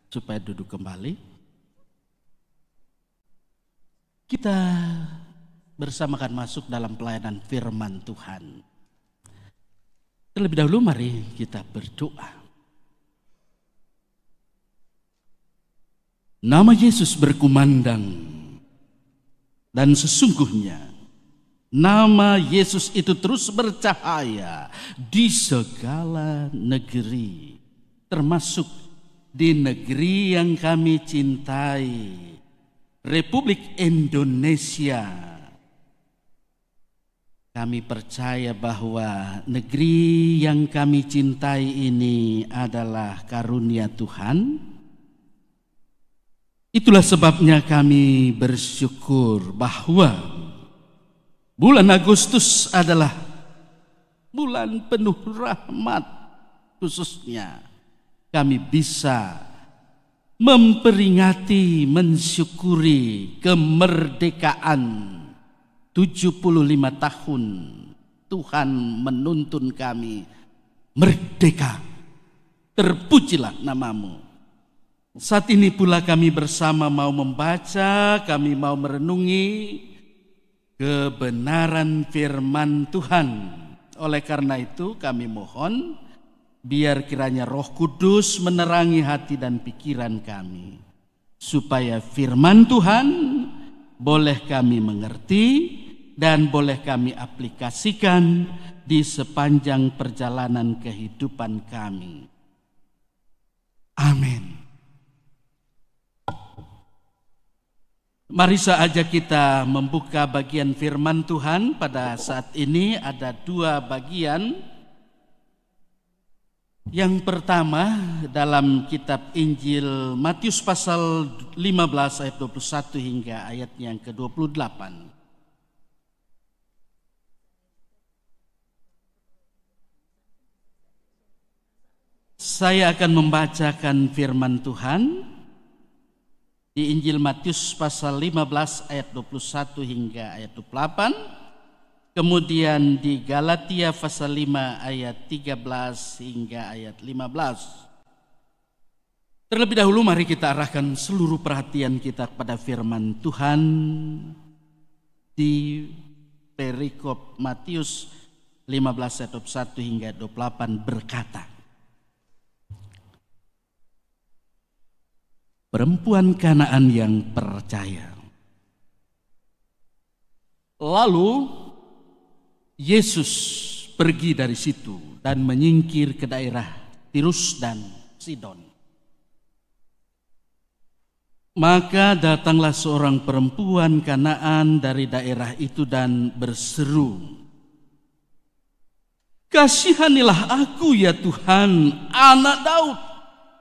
Supaya duduk kembali. Kita bersama akan masuk dalam pelayanan firman Tuhan. Terlebih dahulu mari kita berdoa. Nama Yesus berkumandang, dan sesungguhnya nama Yesus itu terus bercahaya di segala negeri, termasuk di negeri yang kami cintai, Republik Indonesia. Kami percaya bahwa negeri yang kami cintai ini adalah karunia Tuhan. Itulah sebabnya kami bersyukur bahwa bulan Agustus adalah bulan penuh rahmat, khususnya kami bisa memperingati, mensyukuri kemerdekaan 75 tahun Tuhan menuntun kami merdeka. Terpujilah namamu. Saat ini pula kami bersama mau membaca, kami mau merenungi kebenaran firman Tuhan. Oleh karena itu kami mohon biar kiranya Roh Kudus menerangi hati dan pikiran kami, supaya firman Tuhan boleh kami mengerti dan boleh kami aplikasikan di sepanjang perjalanan kehidupan kami. Amin. Mari saja kita membuka bagian firman Tuhan. Pada saat ini ada dua bagian. Yang pertama dalam kitab Injil Matius pasal 15 ayat 21 hingga ayat yang ke-28. Saya akan membacakan firman Tuhan di Injil Matius pasal 15 ayat 21 hingga ayat 28. Kemudian di Galatia pasal 5 ayat 13 hingga ayat 15. Terlebih dahulu mari kita arahkan seluruh perhatian kita kepada firman Tuhan di perikop Matius 15 ayat 21 hingga 28 berkata, perempuan Kanaan yang percaya. Lalu Yesus pergi dari situ dan menyingkir ke daerah Tirus dan Sidon. Maka datanglah seorang perempuan Kanaan dari daerah itu dan berseru, kasihanilah aku ya Tuhan, anak Daud,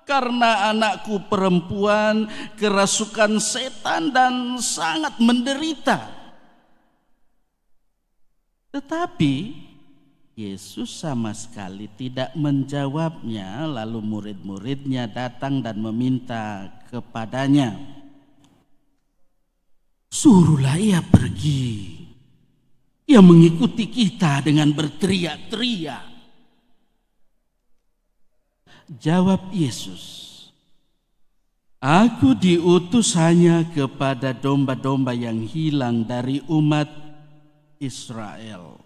karena anakku perempuan kerasukan setan dan sangat menderita. Tetapi Yesus sama sekali tidak menjawabnya. Lalu murid-muridnya datang dan meminta kepadanya, suruhlah ia pergi. Ia mengikuti kita dengan berteriak-teriak. Jawab Yesus, aku diutus hanya kepada domba-domba yang hilang dari umat Israel.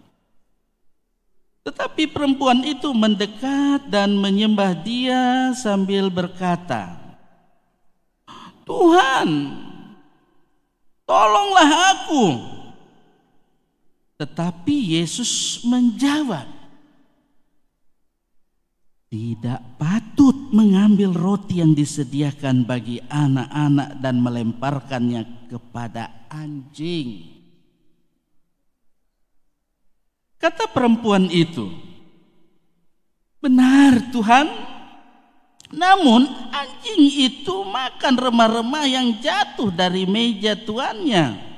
Tetapi perempuan itu mendekat dan menyembah dia sambil berkata, Tuhan, tolonglah aku. Tetapi Yesus menjawab, tidak patut mengambil roti yang disediakan bagi anak-anak dan melemparkannya kepada anjing. Kata perempuan itu, benar Tuhan, namun anjing itu makan remah-remah yang jatuh dari meja tuannya.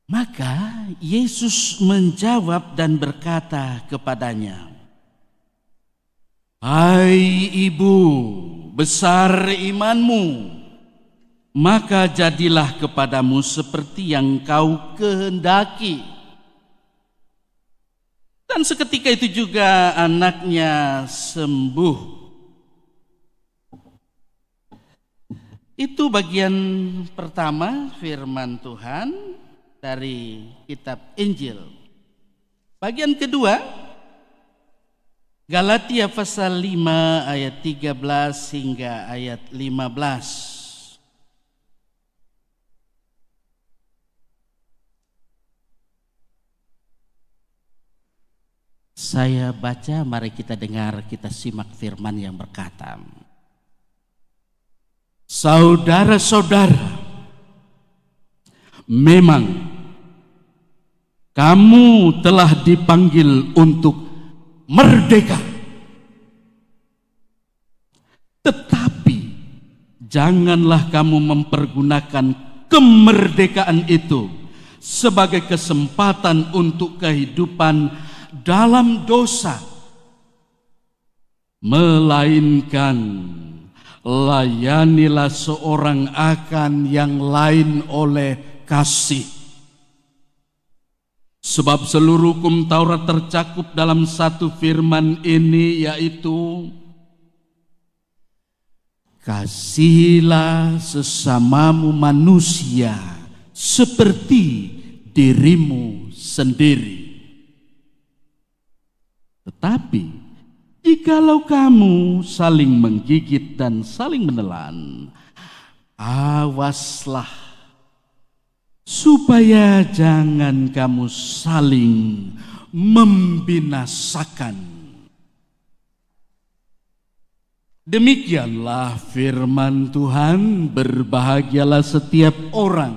Maka Yesus menjawab dan berkata kepadanya, hai ibu, besar imanmu, maka jadilah kepadamu seperti yang kau kehendaki. Dan seketika itu juga anaknya sembuh. Itu bagian pertama firman Tuhan dari kitab Injil. Bagian kedua, Galatia pasal 5 ayat 13 hingga ayat 15. Saya baca, mari kita dengar, kita simak firman yang berkata, saudara-saudara, memang kamu telah dipanggil untuk merdeka. Tetapi janganlah kamu mempergunakan kemerdekaan itu sebagai kesempatan untuk kehidupan dalam dosa, melainkan layanilah seorang akan yang lain oleh kasih. Sebab seluruh hukum Taurat tercakup dalam satu firman ini, yaitu kasihilah sesamamu manusia seperti dirimu sendiri. Tetapi jikalau kamu saling menggigit dan saling menelan, awaslah supaya jangan kamu saling membinasakan. Demikianlah firman Tuhan. Berbahagialah setiap orang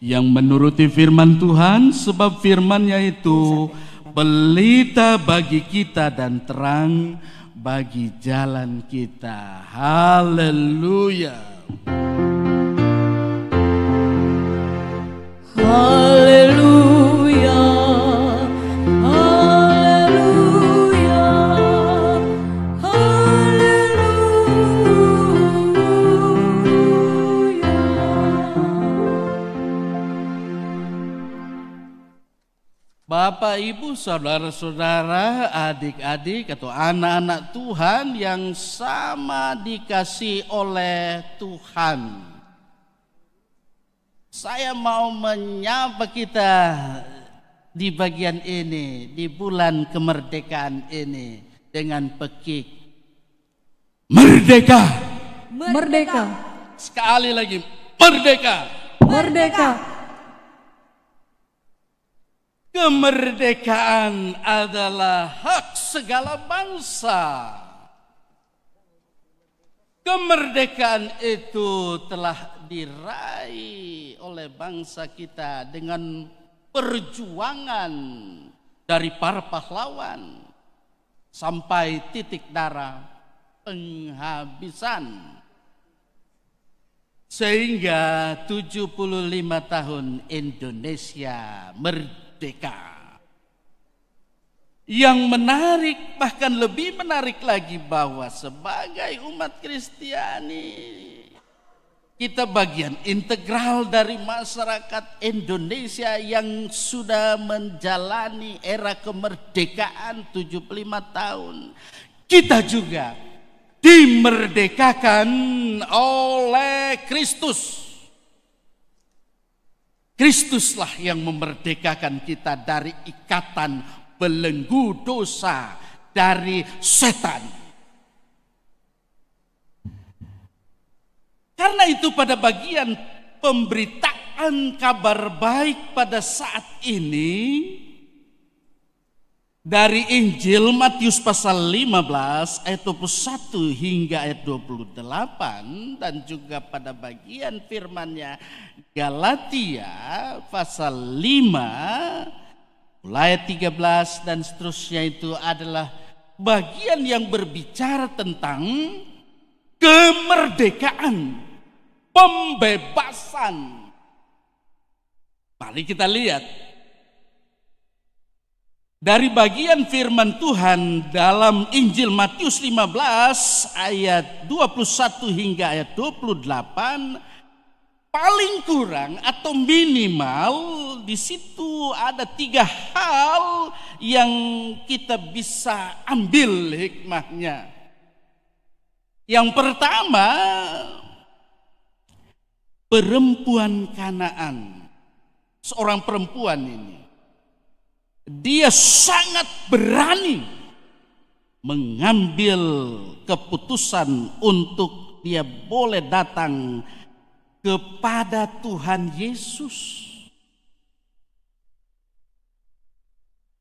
yang menuruti firman Tuhan, sebab firman-Nya itu pelita bagi kita dan terang bagi jalan kita. Haleluya. Haleluya. Haleluya. Bapak, Ibu, saudara-saudara, adik-adik atau anak-anak Tuhan yang sama dikasihi oleh Tuhan, saya mau menyapa kita di bagian ini, di bulan kemerdekaan ini, dengan pekik merdeka. Merdeka. Sekali lagi, merdeka. Merdeka. Kemerdekaan adalah hak segala bangsa. Kemerdekaan itu telah diraih oleh bangsa kita dengan perjuangan dari para pahlawan sampai titik darah penghabisan. Sehingga 75 tahun Indonesia merdeka. Yang menarik, bahkan lebih menarik lagi, bahwa sebagai umat Kristiani kita bagian integral dari masyarakat Indonesia yang sudah menjalani era kemerdekaan 75 tahun. Kita juga dimerdekakan oleh Kristus. Kristuslah yang memerdekakan kita dari ikatan belenggu dosa dari setan. Karena itu pada bagian pemberitaan kabar baik pada saat ini, dari Injil Matius pasal 15 ayat 21 hingga ayat 28, dan juga pada bagian firman-Nya Galatia pasal 5 mulai ayat 13 dan seterusnya, itu adalah bagian yang berbicara tentang kemerdekaan, pembebasan. Mari kita lihat dari bagian firman Tuhan dalam Injil Matius 15 ayat 21 hingga ayat 28, paling kurang atau minimal di situ ada 3 hal yang kita bisa ambil hikmahnya. Yang pertama, perempuan Kanaan. Seorang perempuan ini, dia sangat berani mengambil keputusan untuk dia boleh datang kepada Tuhan Yesus.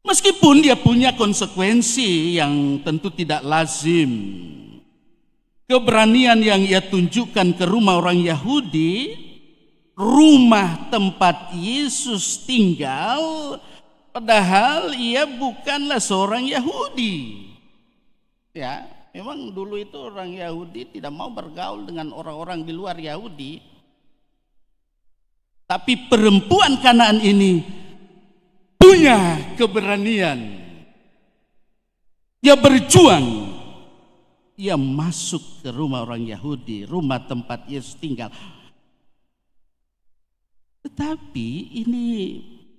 Meskipun dia punya konsekuensi yang tentu tidak lazim. Keberanian yang ia tunjukkan ke rumah orang Yahudi, rumah tempat Yesus tinggal, padahal ia bukanlah seorang Yahudi. Ya, memang dulu itu orang Yahudi tidak mau bergaul dengan orang-orang di luar Yahudi. Tapi perempuan Kanaan ini punya keberanian. Dia berjuang. Ia masuk ke rumah orang Yahudi, rumah tempat Yesus tinggal. Tetapi ini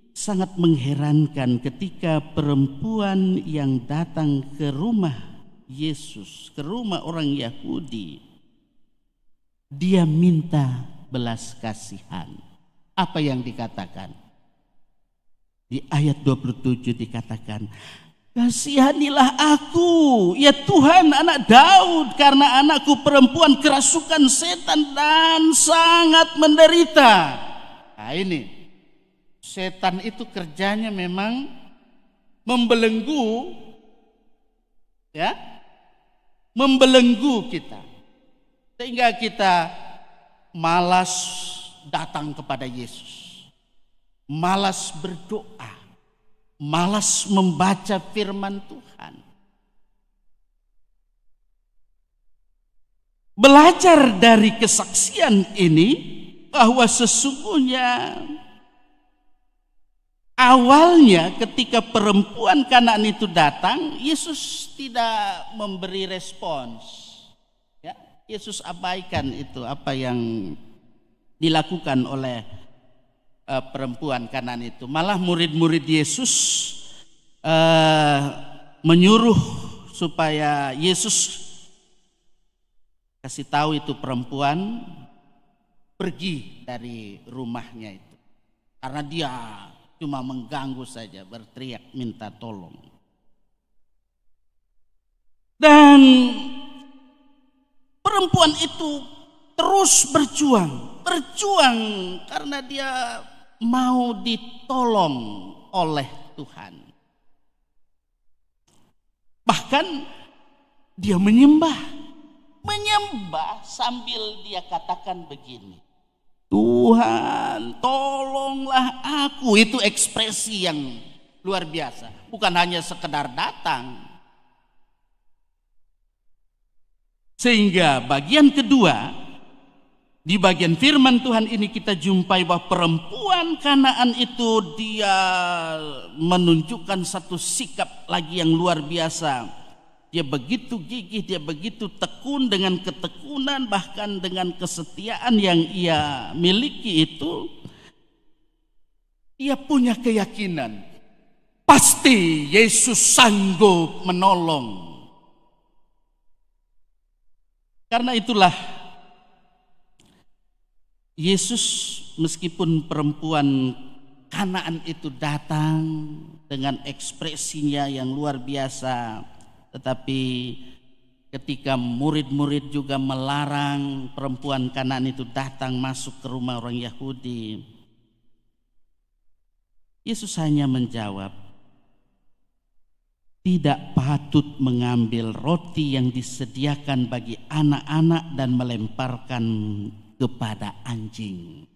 sangat mengherankan ketika perempuan yang datang ke rumah Yesus, ke rumah orang Yahudi, dia minta belas kasihan. Apa yang dikatakan? Di ayat 27 dikatakan, kasihanilah aku, ya Tuhan, anak Daud, karena anakku perempuan kerasukan setan dan sangat menderita. Nah ini, setan itu kerjanya memang membelenggu, ya, membelenggu kita, sehingga kita malas datang kepada Yesus, malas berdoa, malas membaca firman Tuhan. Belajar dari kesaksian ini bahwa sesungguhnya awalnya ketika perempuan Kanaan itu datang, Yesus tidak memberi respons. Ya, Yesus abaikan itu apa yang dilakukan oleh perempuan Kanaan itu. Malah murid-murid Yesus menyuruh supaya Yesus kasih tahu itu perempuan pergi dari rumahnya itu, karena dia cuma mengganggu saja, berteriak minta tolong. Dan perempuan itu terus berjuang karena dia mau ditolong oleh Tuhan. Bahkan dia menyembah sambil dia katakan begini, Tuhan tolonglah aku. Itu ekspresi yang luar biasa, bukan hanya sekedar datang. Sehingga bagian kedua, di bagian firman Tuhan ini kita jumpai bahwa perempuan Kanaan itu dia menunjukkan satu sikap lagi yang luar biasa. Dia begitu gigih, dia begitu tekun, dengan ketekunan bahkan dengan kesetiaan yang ia miliki itu, ia punya keyakinan pasti Yesus sanggup menolong. Karena itulah Yesus, meskipun perempuan Kanaan itu datang dengan ekspresinya yang luar biasa, tetapi ketika murid-murid juga melarang perempuan Kanaan itu datang masuk ke rumah orang Yahudi, Yesus hanya menjawab, tidak patut mengambil roti yang disediakan bagi anak-anak dan melemparkan kepada anjing.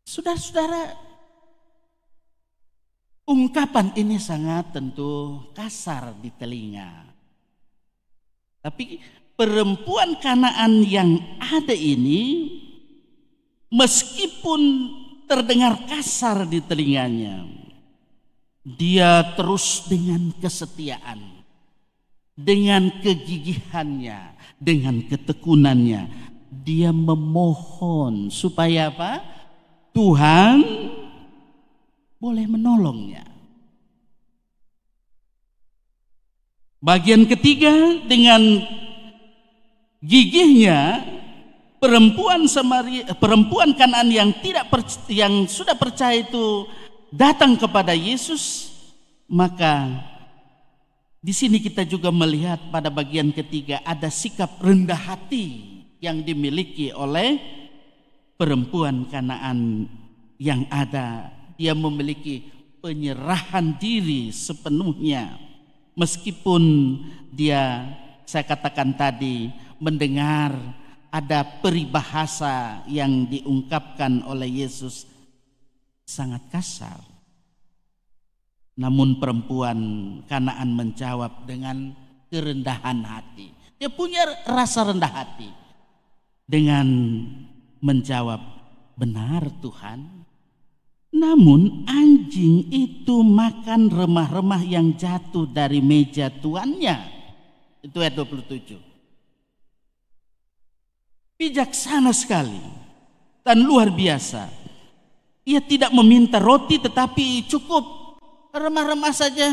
Saudara-saudara, ungkapan ini sangat tentu kasar di telinga. Tapi perempuan Kanaan yang ada ini, meskipun terdengar kasar di telinganya, dia terus dengan kesetiaan, dengan kegigihannya, dengan ketekunannya, dia memohon supaya apa? Tuhan boleh menolongnya. Bagian ketiga, dengan gigihnya perempuan Kanaan yang sudah percaya itu datang kepada Yesus, maka di sini kita juga melihat pada bagian ketiga ada sikap rendah hati yang dimiliki oleh perempuan Kanaan yang ada. Dia memiliki penyerahan diri sepenuhnya, meskipun dia, saya katakan tadi, mendengar ada peribahasa yang diungkapkan oleh Yesus sangat kasar. Namun perempuan Kanaan menjawab dengan kerendahan hati. Dia punya rasa rendah hati dengan menjawab, "Benar Tuhan, namun anjing itu makan remah-remah yang jatuh dari meja tuannya." Itu ayat 27. Bijaksana sekali dan luar biasa. Ia tidak meminta roti, tetapi cukup remah-remah saja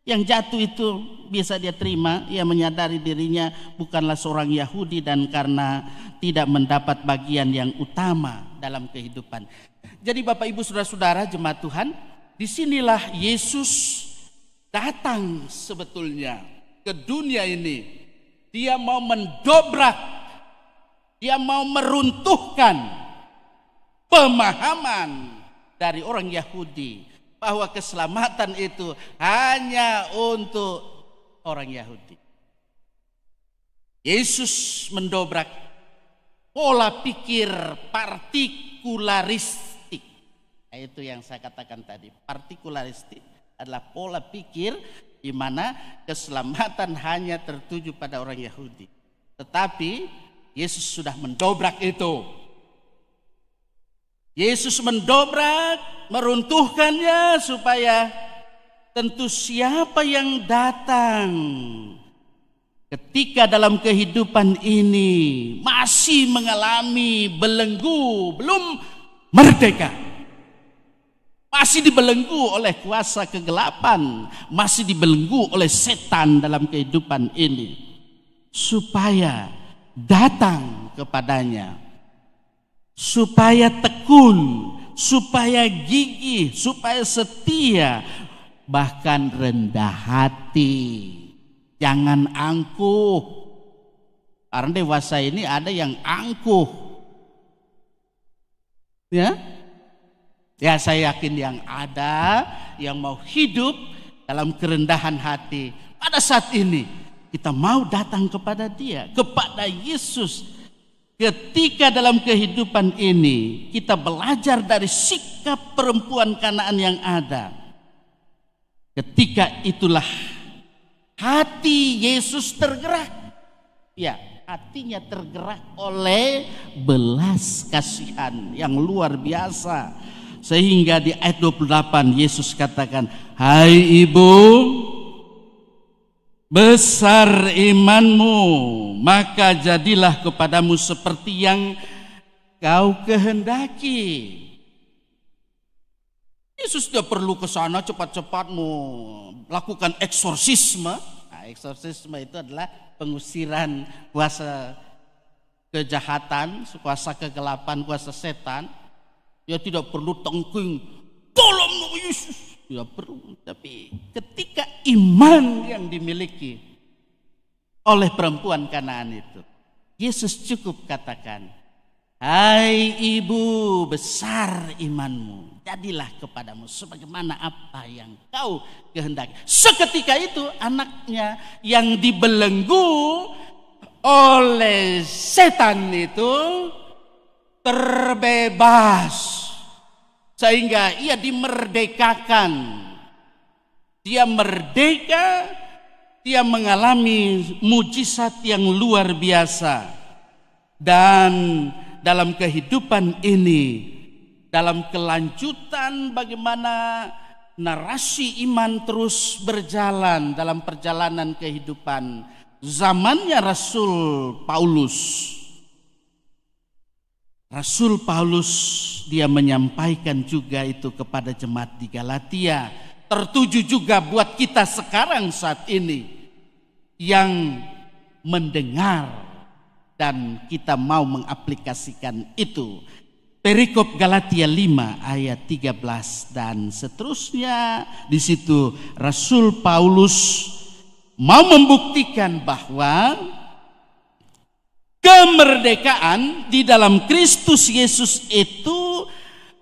yang jatuh itu bisa dia terima. Ia menyadari dirinya bukanlah seorang Yahudi dan karena tidak mendapat bagian yang utama dalam kehidupan. Jadi Bapak Ibu Saudara-saudara jemaat Tuhan, disinilah Yesus datang sebetulnya ke dunia ini. Dia mau mendobrak, dia mau meruntuhkan pemahaman dari orang Yahudi bahwa keselamatan itu hanya untuk orang Yahudi. Yesus mendobrak pola pikir partikularistik. Itu yang saya katakan tadi. Partikularistik adalah pola pikir di mana keselamatan hanya tertuju pada orang Yahudi. Tetapi Yesus sudah mendobrak itu. Yesus mendobrak, meruntuhkannya supaya tentu siapa yang datang ketika dalam kehidupan ini masih mengalami belenggu, belum merdeka, masih dibelenggu oleh kuasa kegelapan, masih dibelenggu oleh setan dalam kehidupan ini, supaya datang kepadanya, supaya tekun, supaya gigih, supaya setia, bahkan rendah hati. Jangan angkuh. Karena dewasa ini ada yang angkuh. Ya, saya yakin yang ada yang mau hidup dalam kerendahan hati. Pada saat ini kita mau datang kepada Dia, kepada Yesus. Ketika dalam kehidupan ini kita belajar dari sikap perempuan Kanaan yang ada, ketika itulah hati Yesus tergerak. Ya, hatinya tergerak oleh belas kasihan yang luar biasa. Sehingga di ayat 28 Yesus katakan, "Hai ibu, besar imanmu, maka jadilah kepadamu seperti yang kau kehendaki." Yesus tidak perlu ke sana cepat-cepat mau lakukan eksorsisme. Nah, eksorsisme itu adalah pengusiran kuasa kejahatan, kuasa kegelapan, kuasa setan. Dia tidak perlu tengking, "Tolong Yesus." Tidak perlu. Tapi ketika iman yang dimiliki oleh perempuan Kanaan itu, Yesus cukup katakan, "Hai ibu, besar imanmu, jadilah kepadamu sebagaimana apa yang kau kehendaki." Seketika itu anaknya yang dibelenggu oleh setan itu terbebas. Sehingga ia dimerdekakan. Dia merdeka, dia mengalami mujizat yang luar biasa. Dan dalam kehidupan ini, dalam kelanjutan bagaimana narasi iman terus berjalan dalam perjalanan kehidupan zamannya Rasul Paulus. Rasul Paulus dia menyampaikan juga itu kepada jemaat di Galatia, tertuju juga buat kita sekarang saat ini yang mendengar dan kita mau mengaplikasikan itu. Perikop Galatia 5 ayat 13 dan seterusnya, di situ Rasul Paulus mau membuktikan bahwa kemerdekaan di dalam Kristus Yesus itu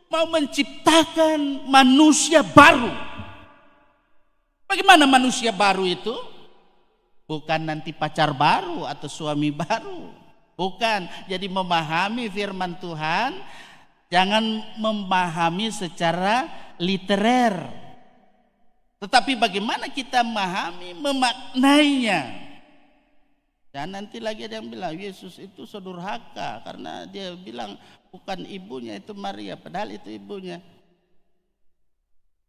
mau menciptakan manusia baru. Bagaimana manusia baru itu? Bukan nanti pacar baru atau suami baru. Bukan. Jadi memahami firman Tuhan, jangan memahami secara literer. Tetapi bagaimana kita memahami, memaknainya. Dan nanti lagi ada yang bilang Yesus itu sodurhaka karena dia bilang bukan ibunya itu Maria, padahal itu ibunya.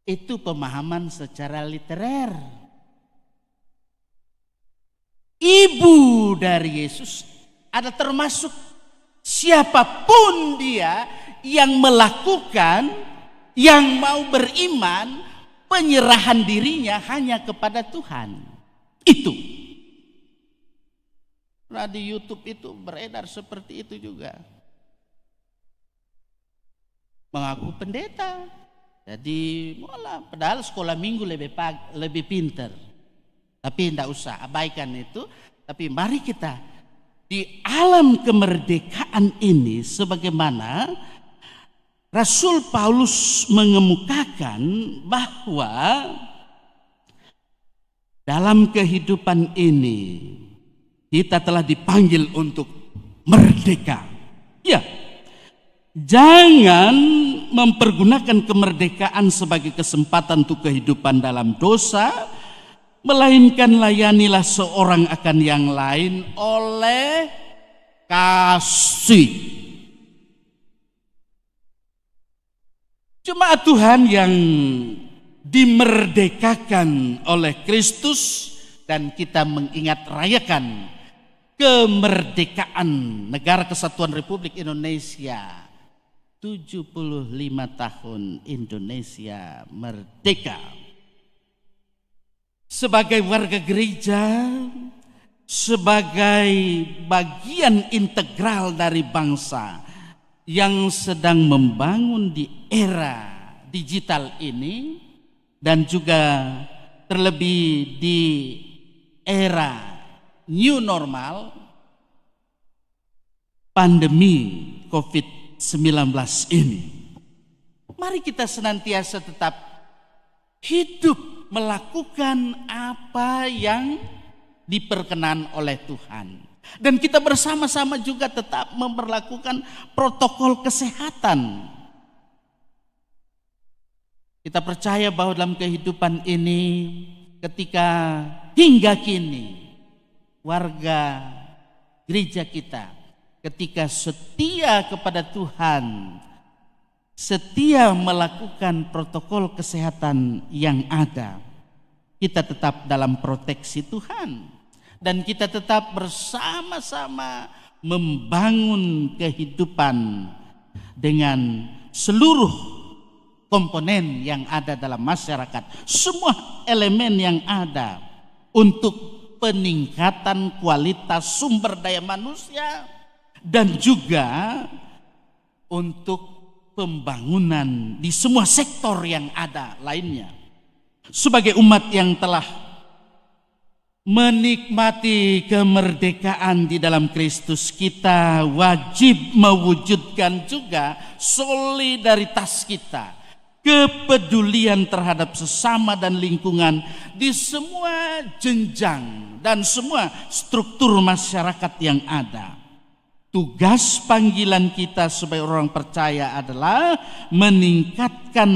Itu pemahaman secara literer. Ibu dari Yesus ada termasuk siapapun dia yang melakukan, yang mau beriman, penyerahan dirinya hanya kepada Tuhan. Itu. Nah, di YouTube itu beredar seperti itu juga. Mengaku pendeta. Jadi, padahal sekolah minggu lebih pintar. Tapi tidak usah, abaikan itu. Tapi mari kita di alam kemerdekaan ini, sebagaimana Rasul Paulus mengemukakan bahwa dalam kehidupan ini kita telah dipanggil untuk merdeka. Ya, jangan mempergunakan kemerdekaan sebagai kesempatan untuk kehidupan dalam dosa, melainkan layanilah seorang akan yang lain oleh kasih. Jemaat Tuhan yang dimerdekakan oleh Kristus, dan kita mengingat rayakan kemerdekaan Negara Kesatuan Republik Indonesia. 75 tahun Indonesia merdeka. Sebagai warga gereja, sebagai bagian integral dari bangsa yang sedang membangun di era digital ini, dan juga terlebih di era new normal, pandemi COVID-19 ini. Mari kita senantiasa tetap hidup melakukan apa yang diperkenan oleh Tuhan. Dan kita bersama-sama juga tetap memperlakukan protokol kesehatan. Kita percaya bahwa dalam kehidupan ini, ketika hingga kini warga gereja kita ketika setia kepada Tuhan, setia melakukan protokol kesehatan yang ada, kita tetap dalam proteksi Tuhan dan kita tetap bersama-sama membangun kehidupan dengan seluruh komponen yang ada dalam masyarakat, semua elemen yang ada untuk peningkatan kualitas sumber daya manusia dan juga untuk pembangunan di semua sektor yang ada lainnya. Sebagai umat yang telah menikmati kemerdekaan di dalam Kristus, kita wajib mewujudkan juga solidaritas kita, kepedulian terhadap sesama dan lingkungan di semua jenjang dan semua struktur masyarakat yang ada. Tugas panggilan kita sebagai orang percaya adalah meningkatkan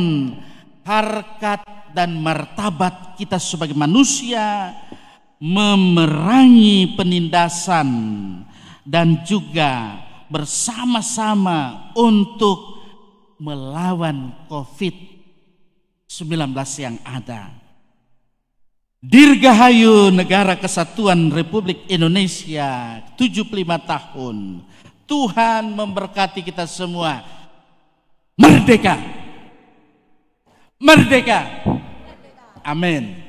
harkat dan martabat kita sebagai manusia, memerangi penindasan, dan juga bersama-sama untuk melawan COVID-19 yang ada. Dirgahayu Negara Kesatuan Republik Indonesia 75 tahun, Tuhan memberkati kita semua. Merdeka! Merdeka! Amin.